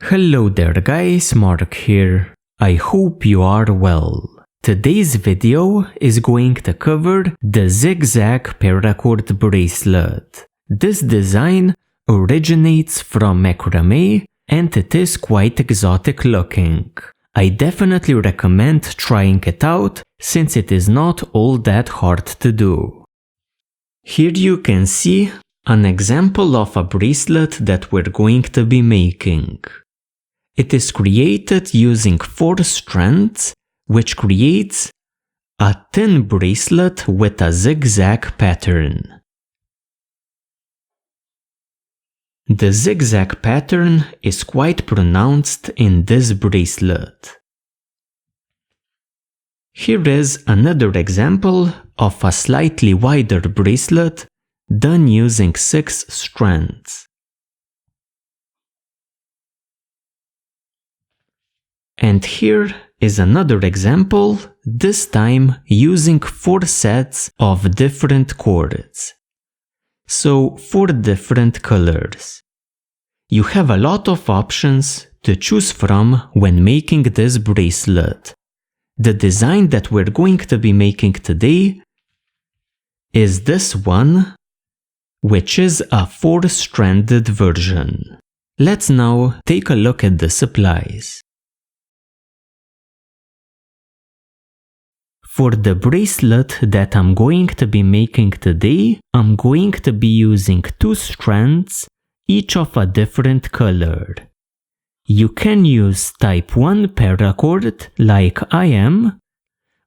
Hello there guys, Mark here. I hope you are well. Today's video is going to cover the zigzag paracord bracelet. This design originates from macrame and it is quite exotic looking. I definitely recommend trying it out since it is not all that hard to do. Here you can see an example of a bracelet that we're going to be making. It is created using 4 strands, which creates a thin bracelet with a zigzag pattern. The zigzag pattern is quite pronounced in this bracelet. Here is another example of a slightly wider bracelet done using 6 strands. And here is another example, this time using 4 sets of different cords. So 4 different colors. You have a lot of options to choose from when making this bracelet. The design that we're going to be making today is this one, which is a 4-stranded version. Let's now take a look at the supplies. For the bracelet that I'm going to be making today, I'm going to be using 2 strands, each of a different color. You can use type 1 paracord like I am,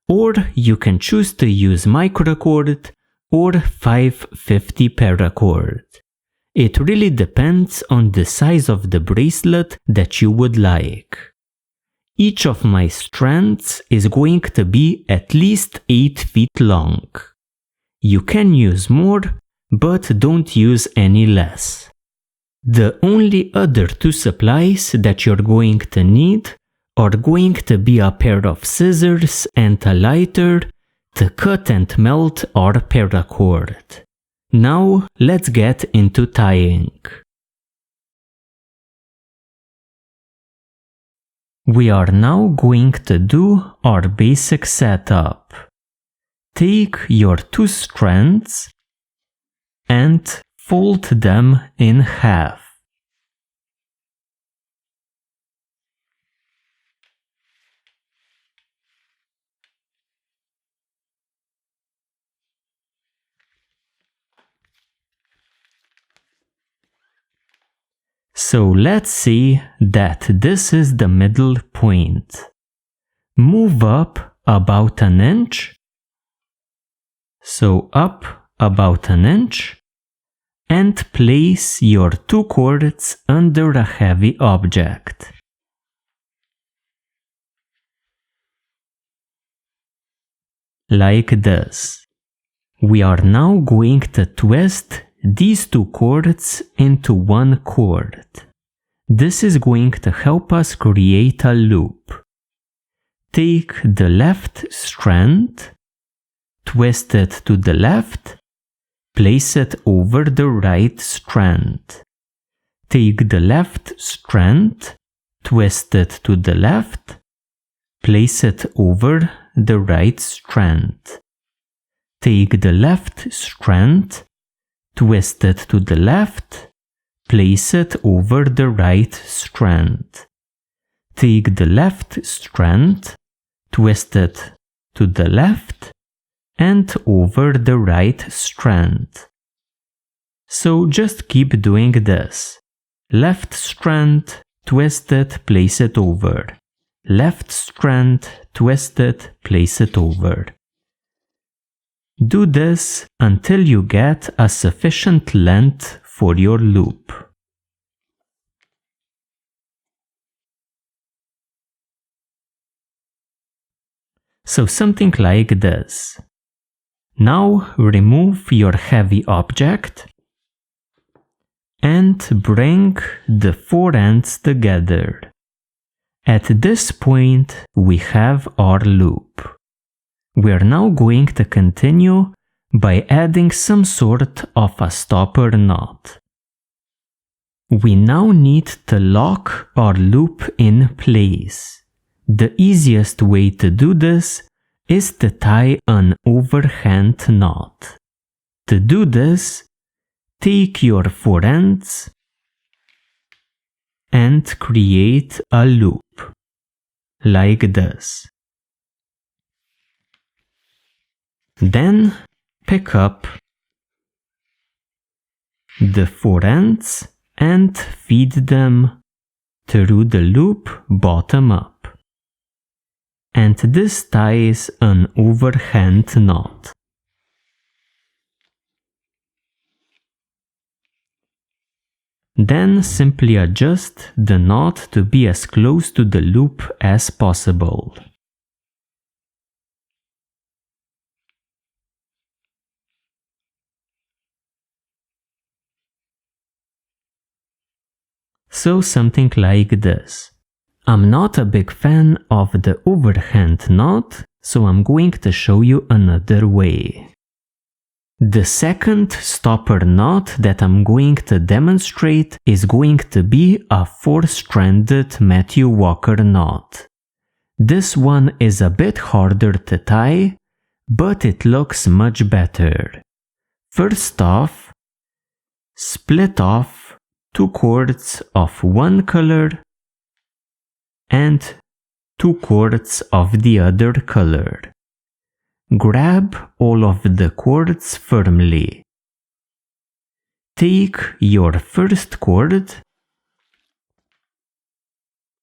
or you can choose to use macrame or 550 paracord. It really depends on the size of the bracelet that you would like. Each of my strands is going to be at least 8 feet long. You can use more, but don't use any less. The only other 2 supplies that you're going to need are going to be a pair of scissors and a lighter to cut and melt our paracord. Now let's get into tying. We are now going to do our basic setup. Take your 2 strands and fold them in half. So let's say that this is the middle point. Move up about an inch. So up about an inch. And place your 2 cords under a heavy object. Like this. We are now going to twist these 2 cords into 1 cord. This is going to help us create a loop. Take the left strand, twist it to the left, place it over the right strand. Take the left strand, twist it to the left, place it over the right strand. Take the left strand, twist it to the left, place it over the right strand. Take the left strand, twist it to the left, and over the right strand. So just keep doing this. Left strand, twist it, place it over. Left strand, twist it, place it over. Do this until you get a sufficient length for your loop. So something like this. Now remove your heavy object and bring the 4 ends together. At this point we have our loop. We are now going to continue by adding some sort of a stopper knot. We now need to lock our loop in place. The easiest way to do this is to tie an overhand knot. To do this, take your 4 ends and create a loop, like this. Then pick up the 4 ends and feed them through the loop bottom up. And this ties an overhand knot. Then simply adjust the knot to be as close to the loop as possible. So something like this. I'm not a big fan of the overhand knot, so I'm going to show you another way. The second stopper knot that I'm going to demonstrate is going to be a 4-stranded Matthew Walker knot. This one is a bit harder to tie, but it looks much better. First off, split off 2 cords of one color and 2 cords of the other color. Grab all of the cords firmly. Take your first cord,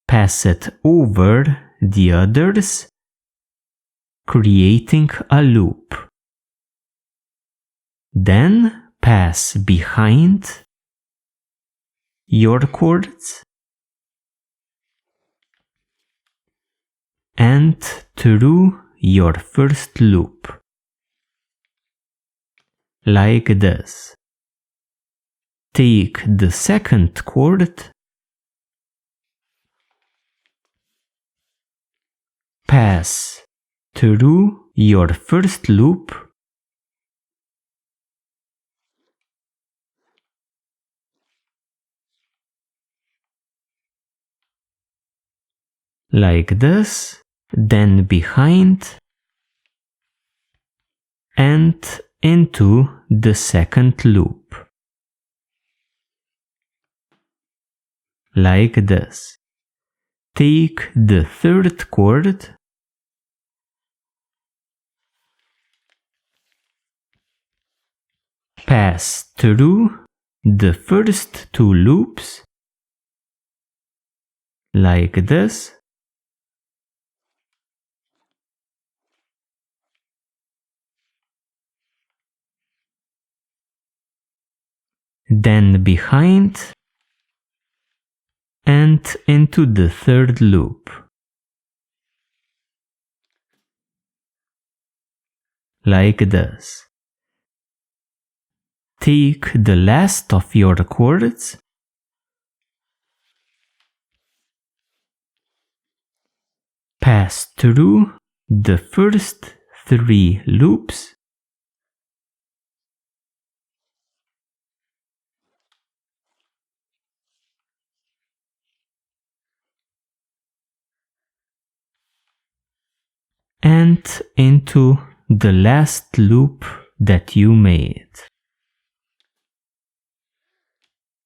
pass it over the others, creating a loop. Then pass behind your cords and through your first loop, like this. Take the second cord, pass through your first loop, like this, then behind and into the second loop, like this. Take the third cord, pass through the first 2 loops, like this, then behind and into the third loop, like this. Take the last of your cords, pass through the first 3 loops, and into the last loop that you made.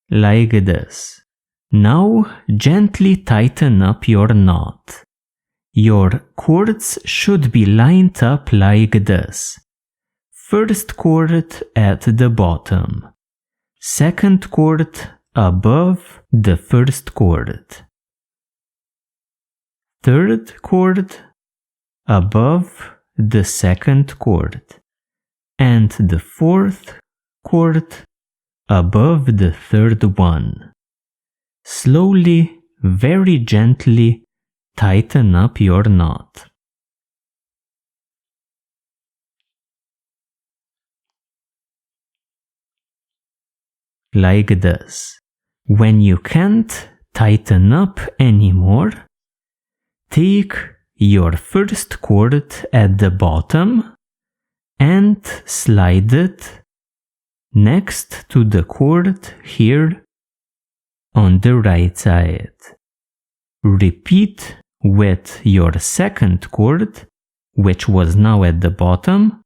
Like this. Now gently tighten up your knot. Your cords should be lined up like this. First cord at the bottom. Second cord above the first cord. Third cord above the second cord. And the fourth cord above the third one. Slowly, very gently tighten up your knot. Like this. When you can't tighten up anymore, take your first cord at the bottom and slide it next to the cord here on the right side. Repeat with your second cord, which was now at the bottom,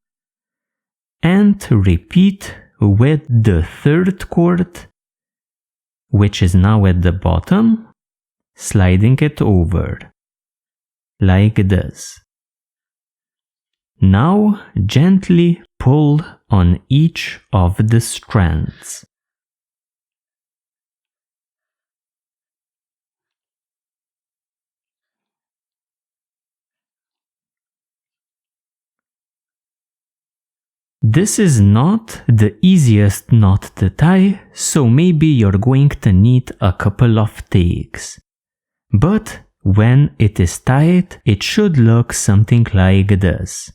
and repeat with the third cord, which is now at the bottom, sliding it over, like this. Now gently pull on each of the strands. This is not the easiest knot to tie, so maybe you're going to need a couple of takes. But when it is tied, it should look something like this.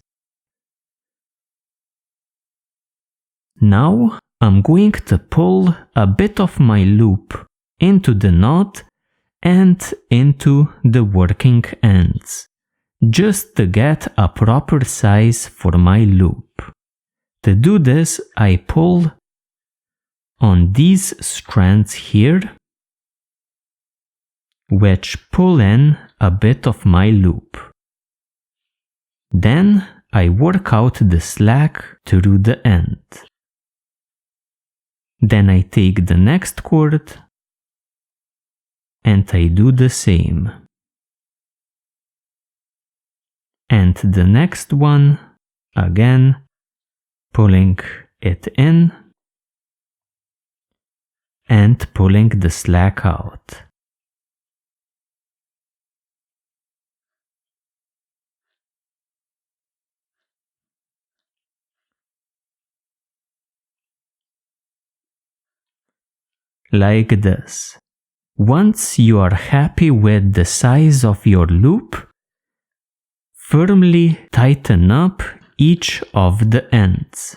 Now I'm going to pull a bit of my loop into the knot and into the working ends, just to get a proper size for my loop. To do this, I pull on these strands here, which pull in a bit of my loop. Then I work out the slack through the end. Then I take the next cord and I do the same. And the next one, again, pulling it in and pulling the slack out. Like this. Once you are happy with the size of your loop, firmly tighten up each of the ends.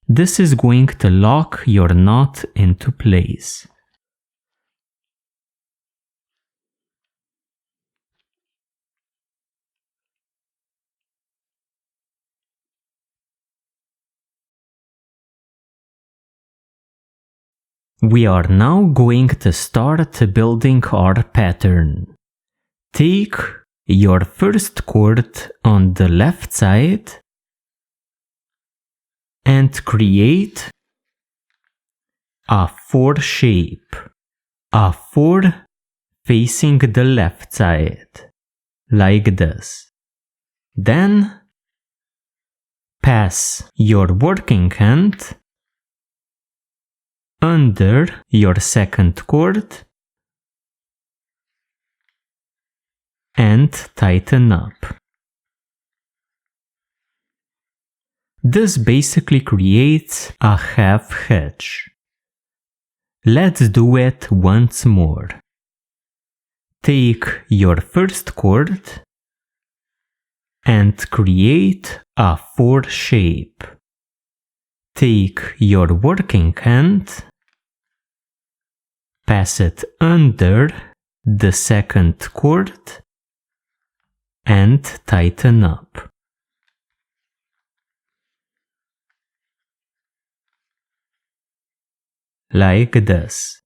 This is going to lock your knot into place. We are now going to start building our pattern. Take your first cord on the left side and create a 4 shape, a 4 facing the left side, like this. Then pass your working hand under your second cord and tighten up. This basically creates a half hitch. Let's do it once more. Take your first cord and create a 4 shape. Take your working hand, pass it under the second cord and tighten up. Like this.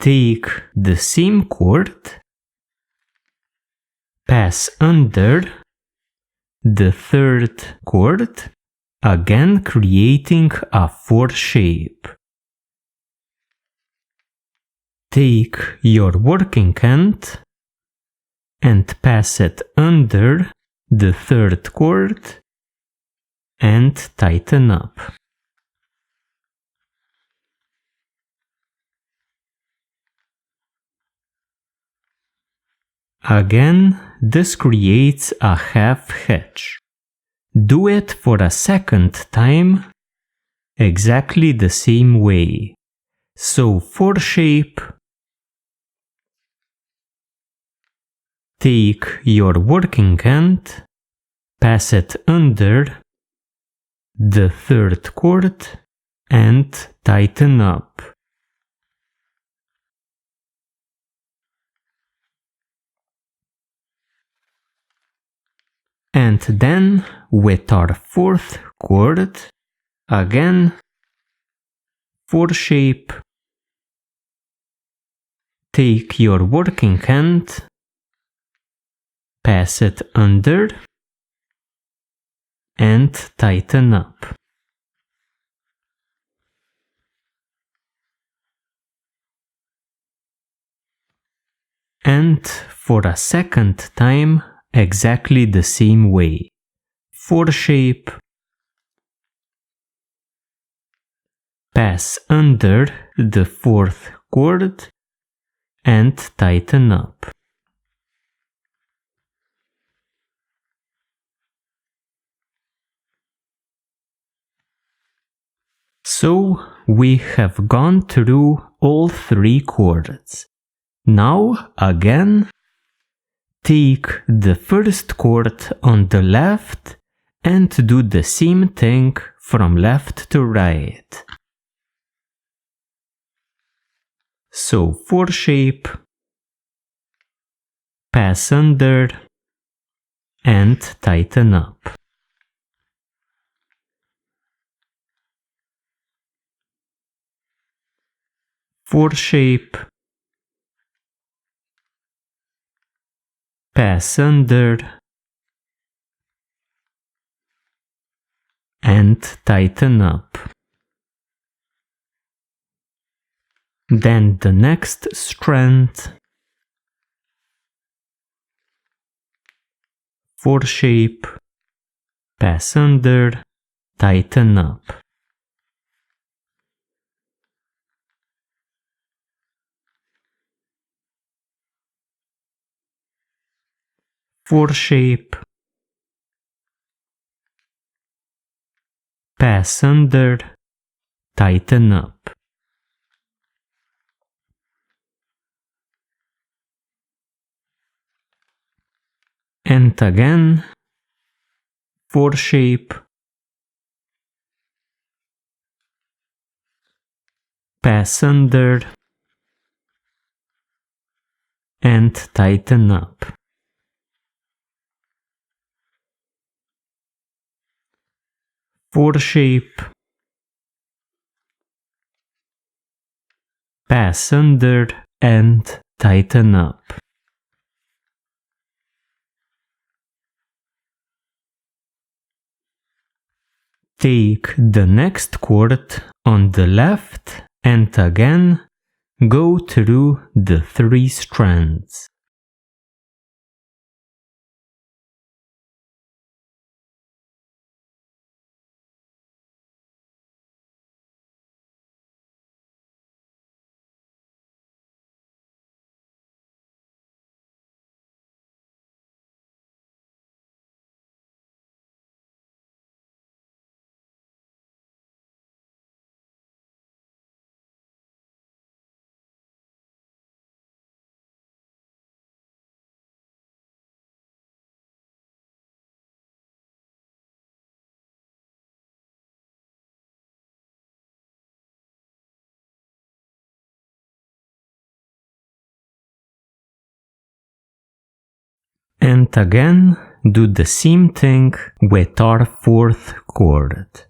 Take the same cord, pass under the third cord, again creating a 4 shape. Take your working hand and pass it under the third cord and tighten up. Again, this creates a half hitch. Do it for a second time, exactly the same way. So 4 shape, take your working hand, pass it under the third cord and tighten up. And then with our fourth cord, again 4 shape, take your working hand, pass it under, and tighten up. And for a second time, exactly the same way. 4 shape, pass under the 4th cord, and tighten up. So we have gone through all 3 cords. Now again, take the first cord on the left and do the same thing from left to right. So 4 shape, pass under, and tighten up. Four shape, pass under, and tighten up. Then the next strand, 4 shape, pass under, tighten up. Four shape, pass under, tighten up. And again, 4 shape, pass under, and tighten up. Four shape, pass under, and tighten up. Take the next cord on the left and again go through the 3 strands. And again, do the same thing with our 4th cord.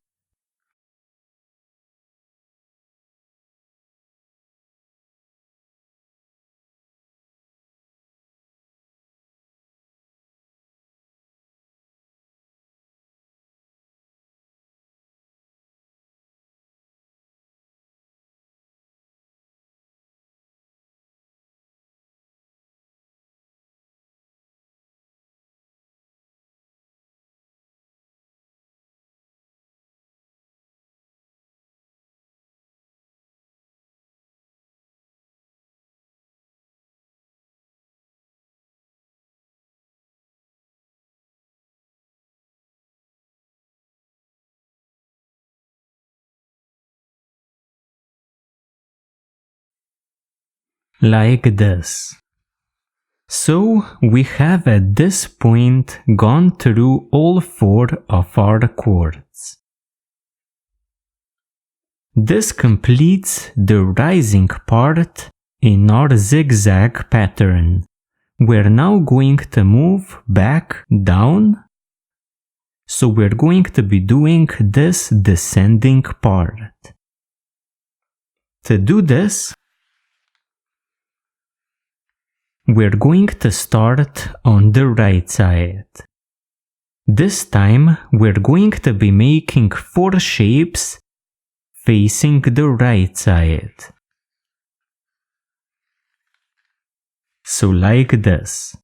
Like this. So we have at this point gone through all 4 of our cords. This completes the rising part in our zigzag pattern. We're now going to move back down. So we're going to be doing this descending part. To do this, we're going to start on the right side. This time we're going to be making 4 shapes facing the right side. So like this.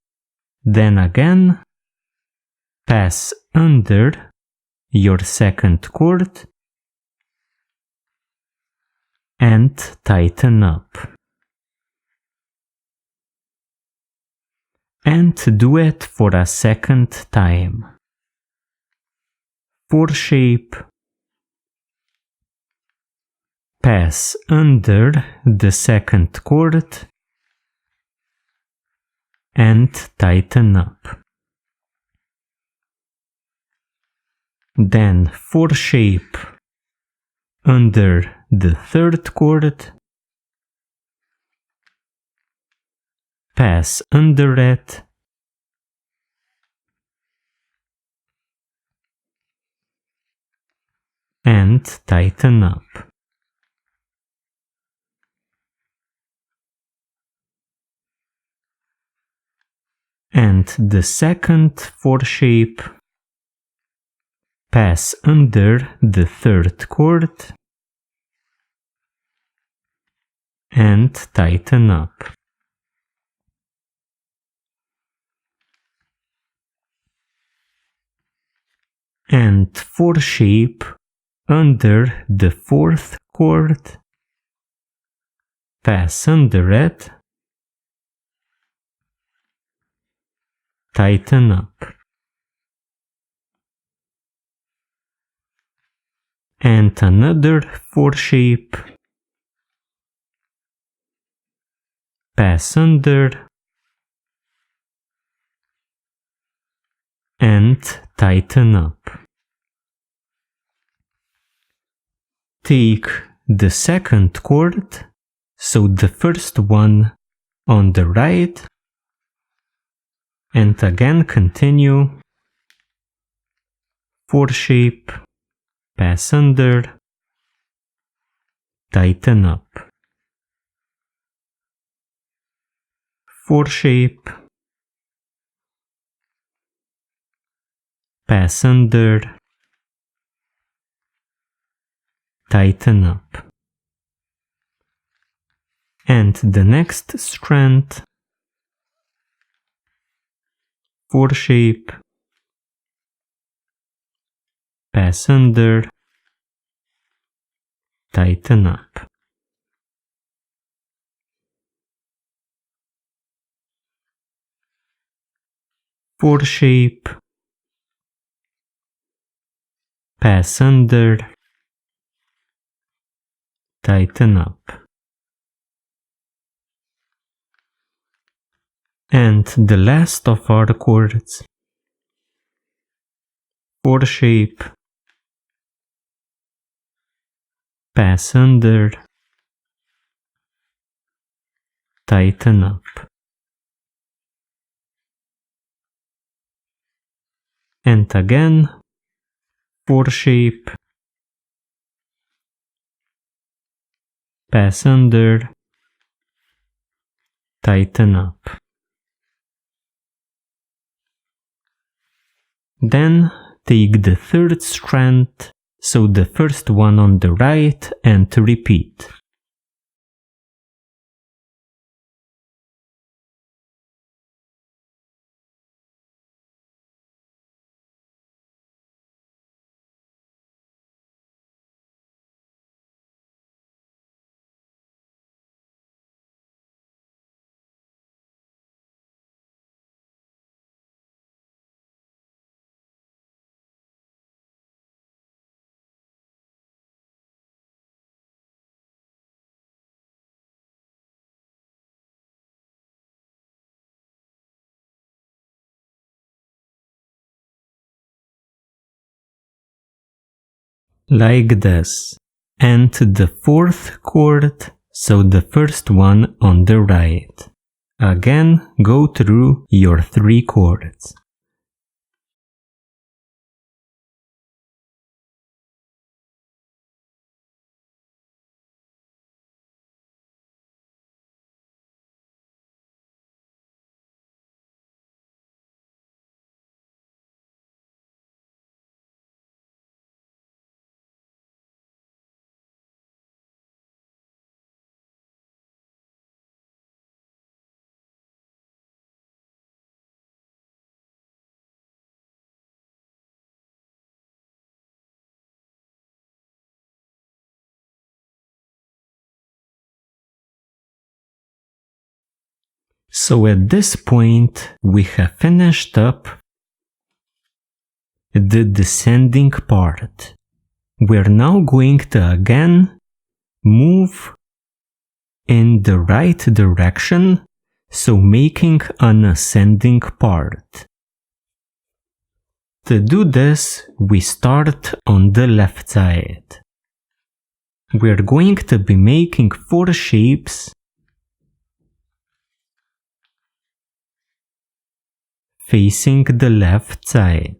Then again, pass under your second cord and tighten up. And do it for a second time. 4 shape, pass under the second cord and tighten up. Then 4 shape under the third cord, pass under it, and tighten up. And the second 4 shape, pass under the third cord and tighten up. And 4 shape under the fourth cord, pass under it, tighten up. And another 4 shape, pass under and tighten up. Take the second cord, so the first one on the right, and again continue 4 shape, pass under, tighten up. 4 shape, pass under, tighten up. And the next strand, 4 shape, pass under, tighten up. Four shape, pass under, tighten up. And the last of our cords, 4 shape, pass under, tighten up. And again, 4 shape, pass under, tighten up. Then take the third strand, so the first one on the right, and repeat. Like this. And the fourth cord, so the first one on the right. Again, go through your 3 cords. So at this point, we have finished up the descending part. We're now going to again move in the right direction, so making an ascending part. To do this, we start on the left side. We're going to be making 4 shapes facing the left side.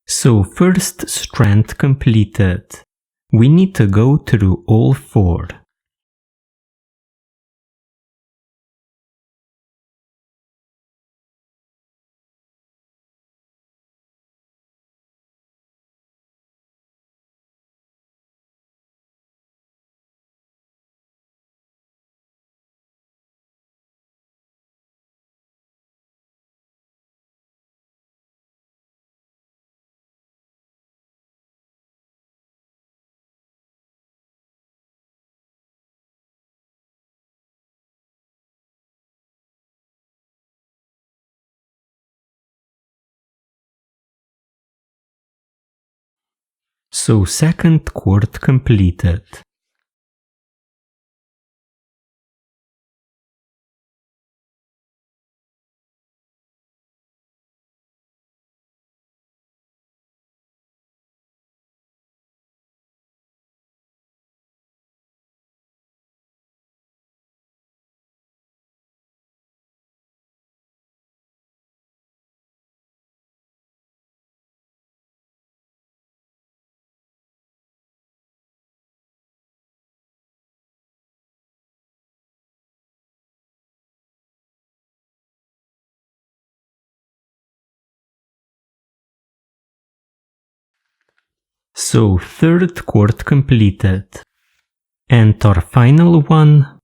So first strand completed. We need to go through all 4. So second cord completed. So third cord completed. And our final one.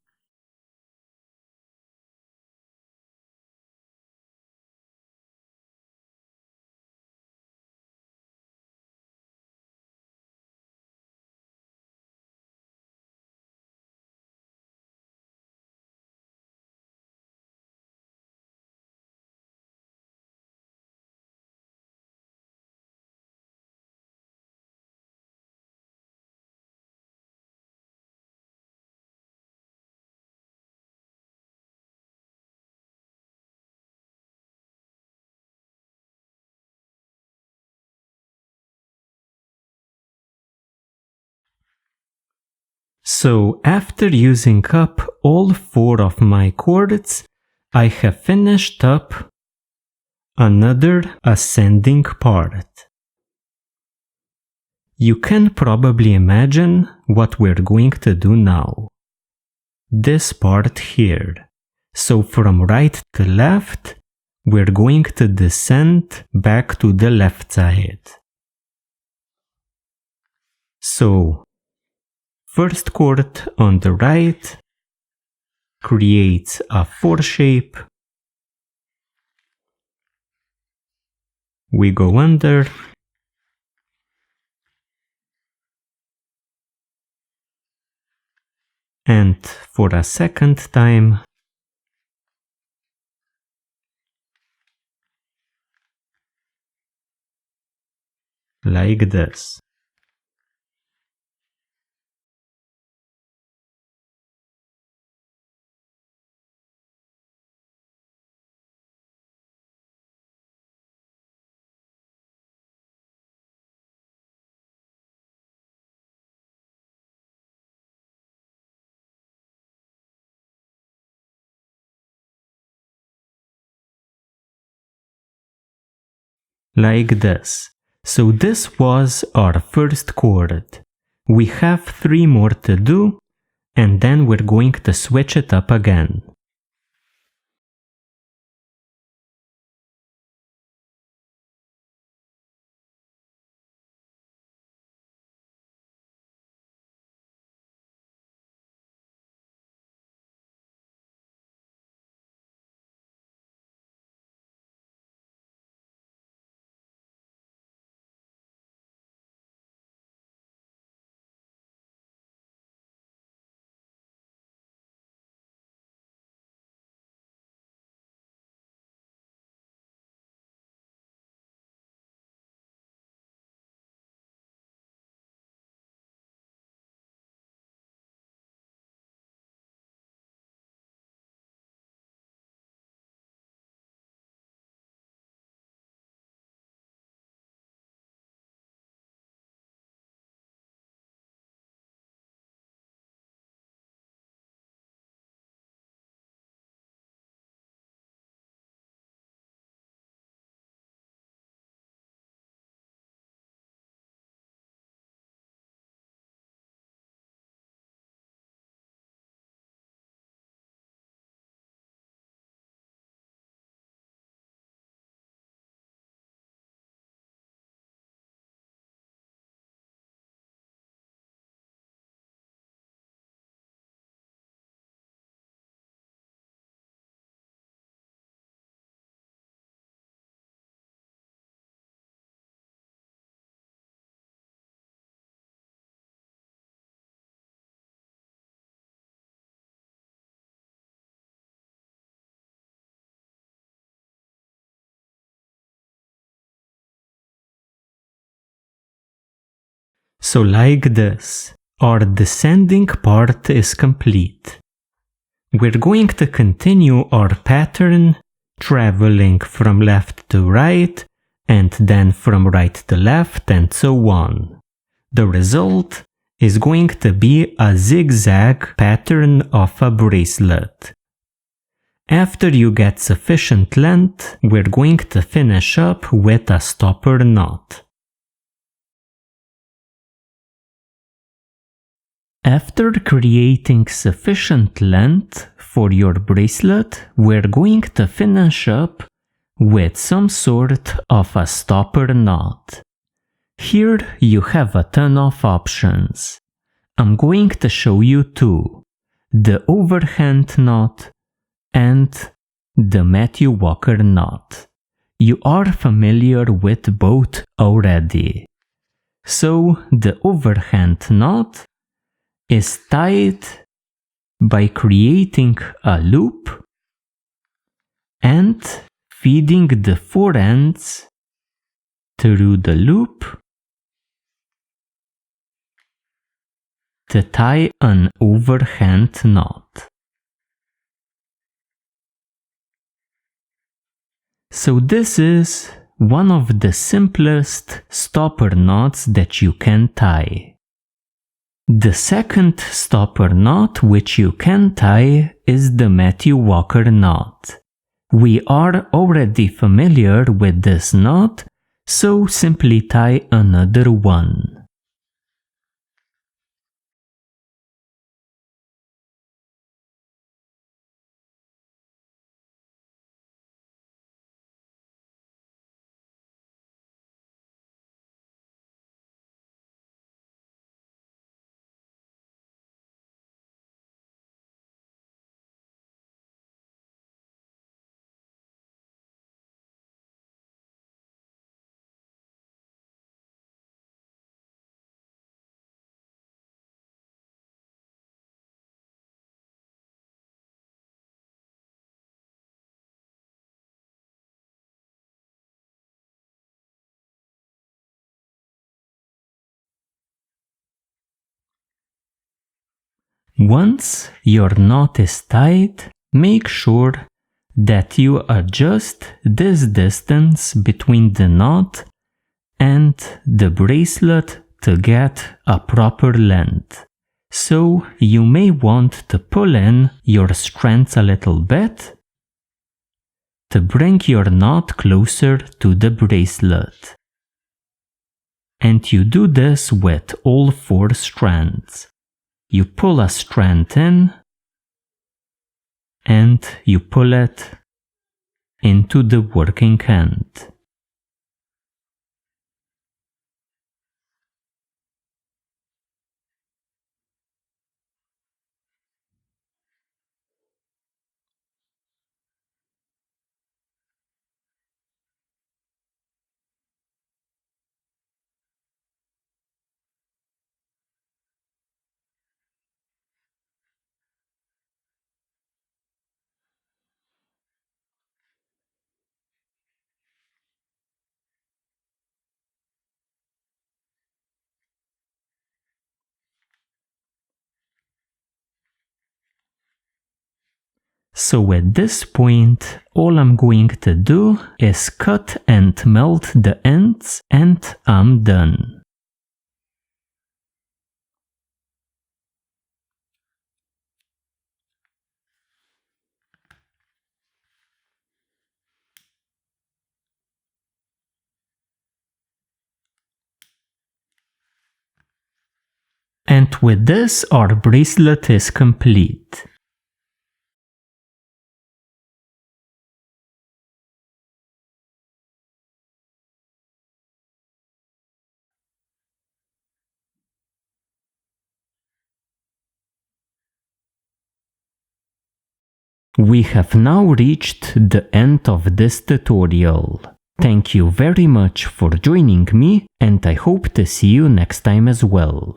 So after using up all 4 of my cords, I have finished up another ascending part. You can probably imagine what we're going to do now. This part here. So from right to left, we're going to descend back to the left side. So first cord on the right creates a 4 shape. We go under. And for a second time, like this. like this. So this was our first chord. We have 3 more to do, and then we're going to switch it up again. So like this, our descending part is complete. We're going to continue our pattern, traveling from left to right, and then from right to left, and so on. The result is going to be a zigzag pattern of a bracelet. After you get sufficient length, we're going to finish up with a stopper knot. After creating sufficient length for your bracelet, we're going to finish up with some sort of a stopper knot. Here you have a ton of options. I'm going to show you 2, the overhand knot and the Matthew Walker knot. You are familiar with both already. So the overhand knot is tied by creating a loop and feeding the 4 ends through the loop to tie an overhand knot. So this is one of the simplest stopper knots that you can tie. The second stopper knot which you can tie is the Matthew Walker knot. We are already familiar with this knot, so simply tie another one. Once your knot is tied, make sure that you adjust this distance between the knot and the bracelet to get a proper length. So you may want to pull in your strands a little bit to bring your knot closer to the bracelet. And you do this with all 4 strands. You pull a strand in, and you pull it into the working end. So at this point, all I'm going to do is cut and melt the ends, and I'm done. And with this, our bracelet is complete. We have now reached the end of this tutorial. Thank you very much for joining me, and I hope to see you next time as well.